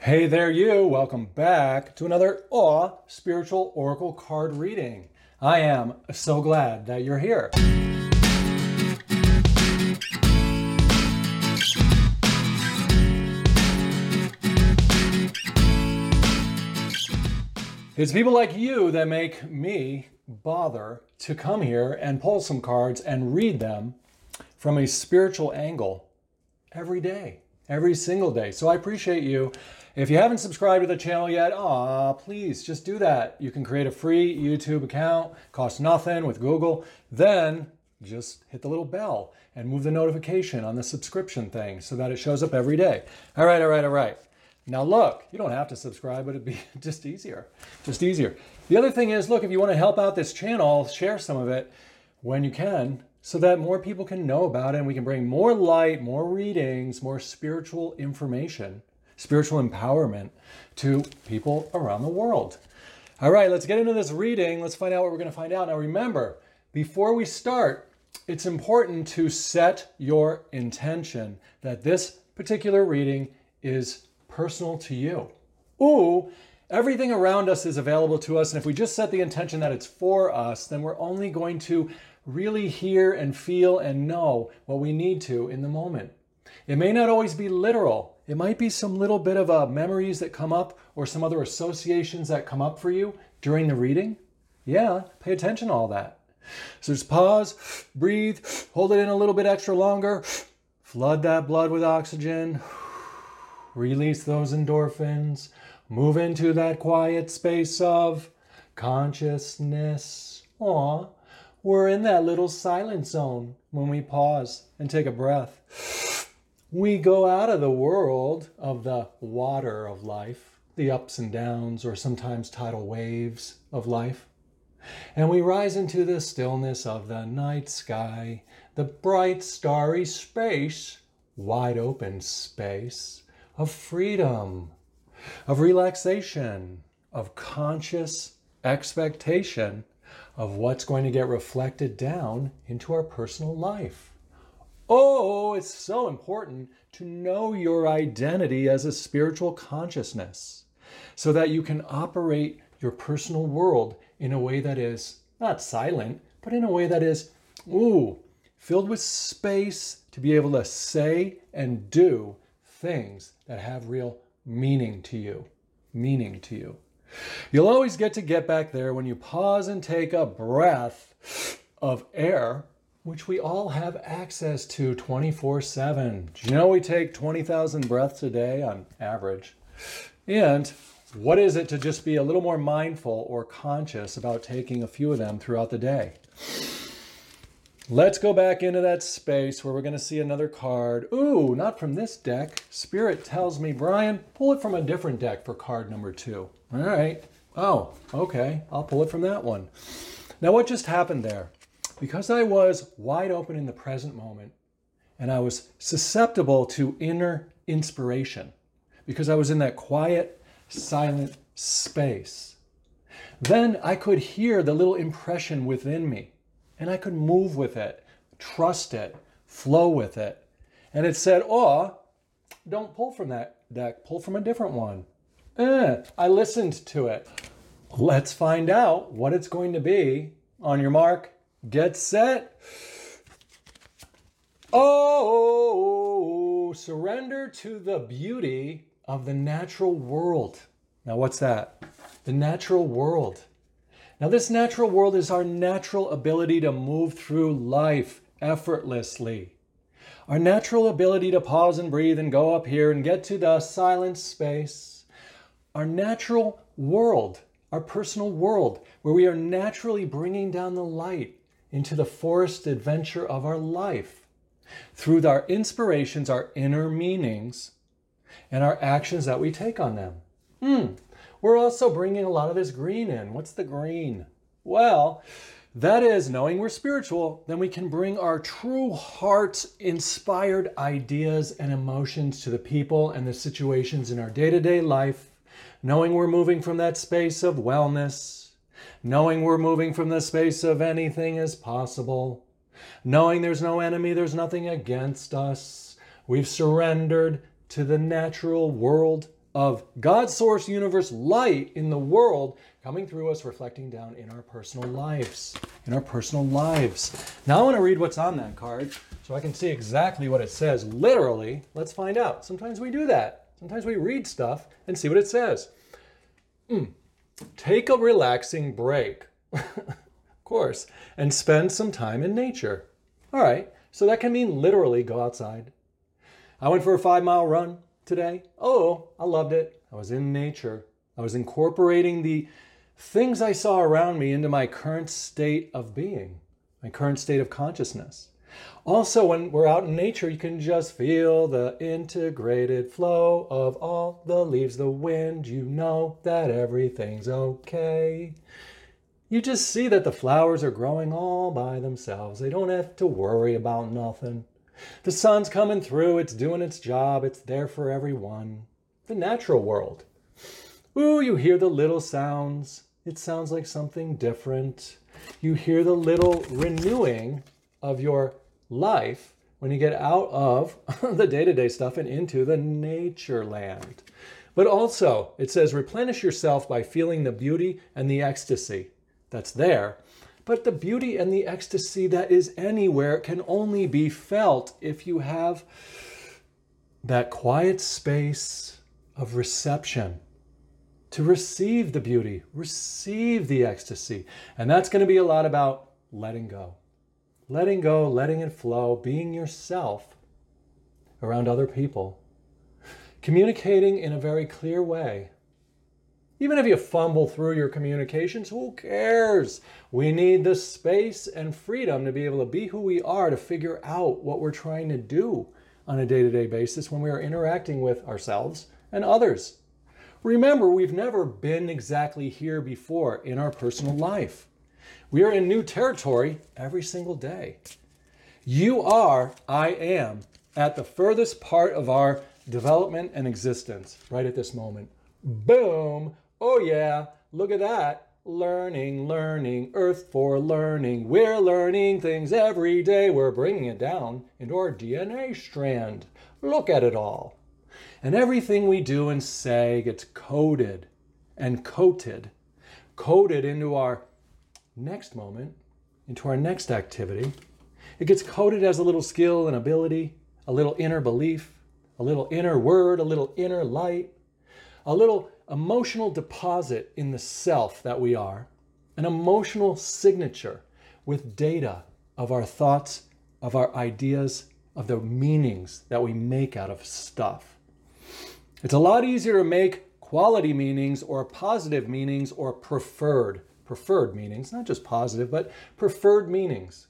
Hey there, you. Welcome back to another Spiritual Oracle card reading. I am so glad that you're here. It's people like you that make me bother to come here and pull some cards and read them from a spiritual angle every day, every single day. So I appreciate you. If you haven't subscribed to the channel yet, please just do that. You can create a free YouTube account, costs nothing with Google. Then just hit the little bell and move the notification on the subscription thing so that it shows up every day. All right. Now look, you don't have to subscribe, but it'd be just easier. The other thing is, look, if you want to help out this channel, share some of it when you can so that more people can know about it and we can bring more light, more readings, more spiritual information, spiritual empowerment to people around the world. All right, let's get into this reading. Let's find out what we're going to find out. Now remember, before we start, it's important to set your intention that this particular reading is personal to you. Everything around us is available to us, and if we just set the intention that it's for us, then we're only going to really hear and feel and know what we need to in the moment. It may not always be literal. It might be some little bit of memories that come up or some other associations that come up for you during the reading. Yeah, pay attention to all that. So just pause, breathe, hold it in a little bit extra longer, flood that blood with oxygen, release those endorphins, move into that quiet space of consciousness. We're in that little silent zone when we pause and take a breath. We go out of the world of the water of life, the ups and downs, or sometimes tidal waves of life. And we rise into the stillness of the night sky, the bright starry space, wide open space of freedom, of relaxation, of conscious expectation of what's going to get reflected down into our personal life. It's so important to know your identity as a spiritual consciousness so that you can operate your personal world in a way that is not silent, but in a way that is, filled with space to be able to say and do things that have real meaning to you. You'll always get back there when you pause and take a breath of air, which we all have access to 24/7. Do you know we take 20,000 breaths a day on average? And what is it to just be a little more mindful or conscious about taking a few of them throughout the day? Let's go back into that space where we're going to see another card. Not from this deck. Spirit tells me, Brian, pull it from a different deck for card number 2. All right. Okay. I'll pull it from that one. Now, what just happened there? Because I was wide open in the present moment and I was susceptible to inner inspiration because I was in that quiet, silent space, then I could hear the little impression within me and I could move with it, trust it, flow with it. And it said, don't pull from that deck, pull from a different one. I listened to it. Let's find out what it's going to be. On your mark, get set. Surrender to the beauty of the natural world. Now, what's that? The natural world. Now, this natural world is our natural ability to move through life effortlessly. Our natural ability to pause and breathe and go up here and get to the silent space. Our natural world, our personal world, where we are naturally bringing down the light into the forest adventure of our life through our inspirations, our inner meanings, and our actions that we take on them. We're also bringing a lot of this green in. What's the green? Well, that is knowing we're spiritual, then we can bring our true heart's inspired ideas and emotions to the people and the situations in our day-to-day life, knowing we're moving from that space of wellness, knowing we're moving from the space of anything is possible, knowing there's no enemy, there's nothing against us. We've surrendered to the natural world of God's source universe light in the world coming through us, reflecting down in our personal lives. Now I want to read what's on that card so I can see exactly what it says. Literally, let's find out. Sometimes we do that. Sometimes we read stuff and see what it says. Take a relaxing break, of course, and spend some time in nature. All right, so that can mean literally go outside. I went for a 5-mile run today. Oh, I loved it. I was in nature. I was incorporating the things I saw around me into my current state of being, my current state of consciousness. Also, when we're out in nature, you can just feel the integrated flow of all the leaves, the wind. You know that everything's okay. You just see that the flowers are growing all by themselves. They don't have to worry about nothing. The sun's coming through. It's doing its job. It's there for everyone. The natural world. Ooh, you hear the little sounds. It sounds like something different. You hear the little renewing of your life when you get out of the day-to-day stuff and into the nature land. But also, it says replenish yourself by feeling the beauty and the ecstasy that's there. But the beauty and the ecstasy that is anywhere can only be felt if you have that quiet space of reception to receive the beauty, receive the ecstasy. And that's going to be a lot about letting go. Letting go, letting it flow, being yourself around other people. Communicating in a very clear way. Even if you fumble through your communications, who cares? We need the space and freedom to be able to be who we are, to figure out what we're trying to do on a day-to-day basis when we are interacting with ourselves and others. Remember, we've never been exactly here before in our personal life. We are in new territory every single day. You are, I am, at the furthest part of our development and existence right at this moment. Boom! Oh yeah, look at that. Learning, earth for learning. We're learning things every day. We're bringing it down into our DNA strand. Look at it all. And everything we do and say gets coded and coated into our next moment, into our next activity. It gets coded as a little skill and ability, a little inner belief, a little inner word, a little inner light, a little emotional deposit in the self that we are, an emotional signature with data of our thoughts, of our ideas, of the meanings that we make out of stuff. It's a lot easier to make quality meanings or positive meanings or preferred meanings, not just positive, but preferred meanings.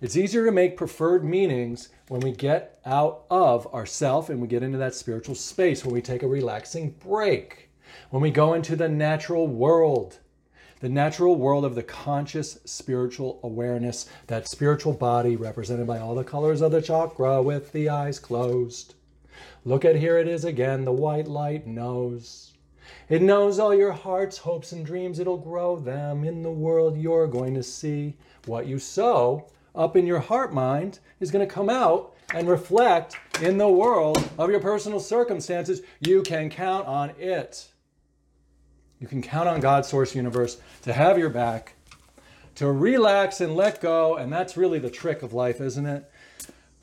It's easier to make preferred meanings when we get out of ourself and we get into that spiritual space, when we take a relaxing break, when we go into the natural world of the conscious spiritual awareness, that spiritual body represented by all the colors of the chakra with the eyes closed. Look at, here it is again, the white light knows. It knows all your hearts, hopes, and dreams. It'll grow them in the world. You're going to see what you sow up in your heart mind is going to come out and reflect in the world of your personal circumstances. You can count on it. You can count on God's source universe to have your back, to relax and let go. And that's really the trick of life, isn't it?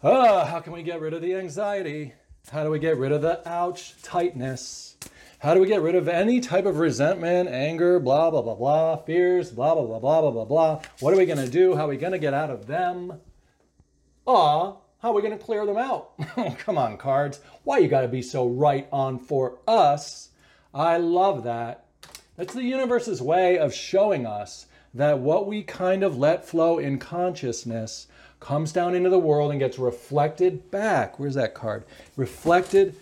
How can we get rid of the anxiety? How do we get rid of the ouch tightness? How do we get rid of any type of resentment, anger, blah, blah, blah, blah, fears, blah, blah, blah, blah, blah, blah, blah. What are we going to do? How are we going to get out of them? How are we going to clear them out? Come on, cards. Why you got to be so right on for us? I love that. That's the universe's way of showing us that what we kind of let flow in consciousness comes down into the world and gets reflected back. Where's that card? Reflected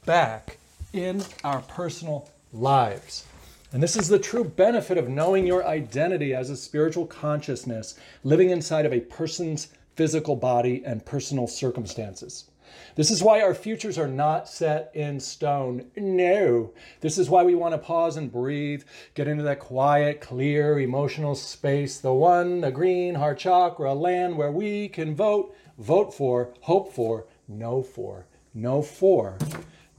back in our personal lives. And this is the true benefit of knowing your identity as a spiritual consciousness living inside of a person's physical body and personal circumstances. This is why our futures are not set in stone. No. This is why we want to pause and breathe, get into that quiet, clear, emotional space, the green heart chakra land where we can vote for, hope for, know for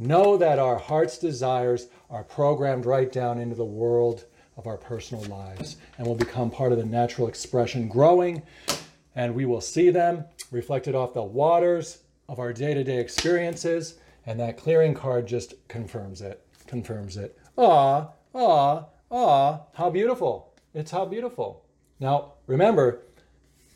Know that our heart's desires are programmed right down into the world of our personal lives and will become part of the natural expression growing, and we will see them reflected off the waters of our day-to-day experiences, and that clearing card just confirms it. Ah, ah, ah, how beautiful. It's how beautiful. Now, remember,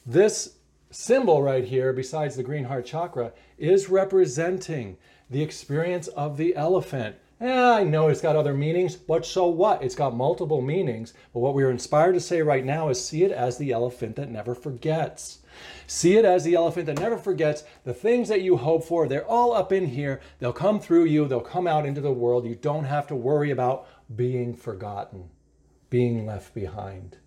this symbol right here, besides the green heart chakra, is representing the experience of the elephant. I know it's got other meanings, but so what? It's got multiple meanings. But what we're inspired to say right now is see it as the elephant that never forgets. See it as the elephant that never forgets. The things that you hope for, they're all up in here. They'll come through you. They'll come out into the world. You don't have to worry about being forgotten, being left behind.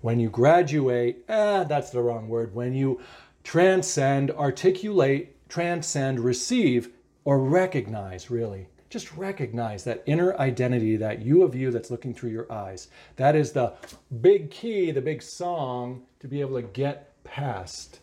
When you graduate, that's the wrong word. When you transcend, articulate, transcend, receive, or recognize, really. Just recognize that inner identity, that you of you that's looking through your eyes. That is the big key, the big song to be able to get past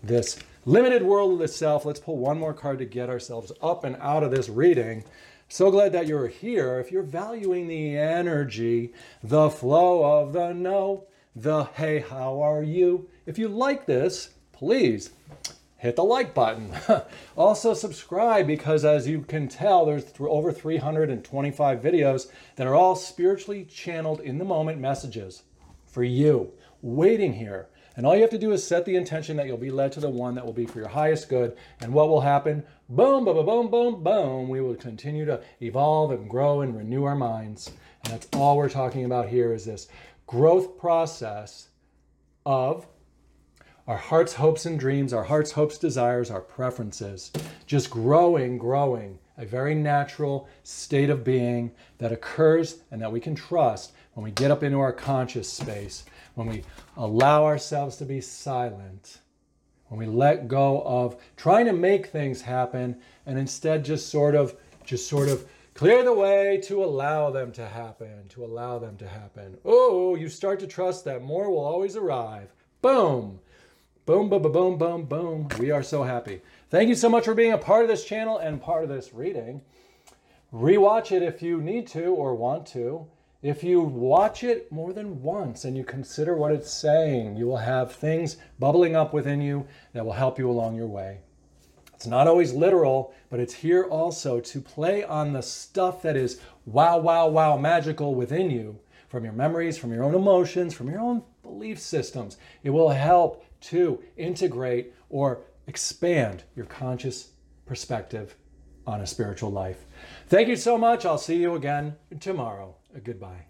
this limited world of the self. Let's pull one more card to get ourselves up and out of this reading. So glad that you're here. If you're valuing the energy, the flow of the no, the hey, how are you? If you like this, please hit the like button. Also subscribe, because as you can tell, there's over 325 videos that are all spiritually channeled in the moment messages for you waiting here. And all you have to do is set the intention that you'll be led to the one that will be for your highest good. And what will happen? Boom, boom, boom, boom, boom. We will continue to evolve and grow and renew our minds. And that's all we're talking about here, is this growth process of our heart's hopes and dreams, our heart's hopes, desires, our preferences. Just growing, a very natural state of being that occurs and that we can trust when we get up into our conscious space, when we allow ourselves to be silent, when we let go of trying to make things happen and instead just sort of clear the way to allow them to happen, Oh, you start to trust that more will always arrive. Boom. Boom, boom, boom, boom, boom, boom. We are so happy. Thank you so much for being a part of this channel and part of this reading. Rewatch it if you need to or want to. If you watch it more than once and you consider what it's saying, you will have things bubbling up within you that will help you along your way. It's not always literal, but it's here also to play on the stuff that is wow, wow, wow, magical within you, from your memories, from your own emotions, from your own belief systems. It will help to integrate or expand your conscious perspective on a spiritual life. Thank you so much. I'll see you again tomorrow. Goodbye.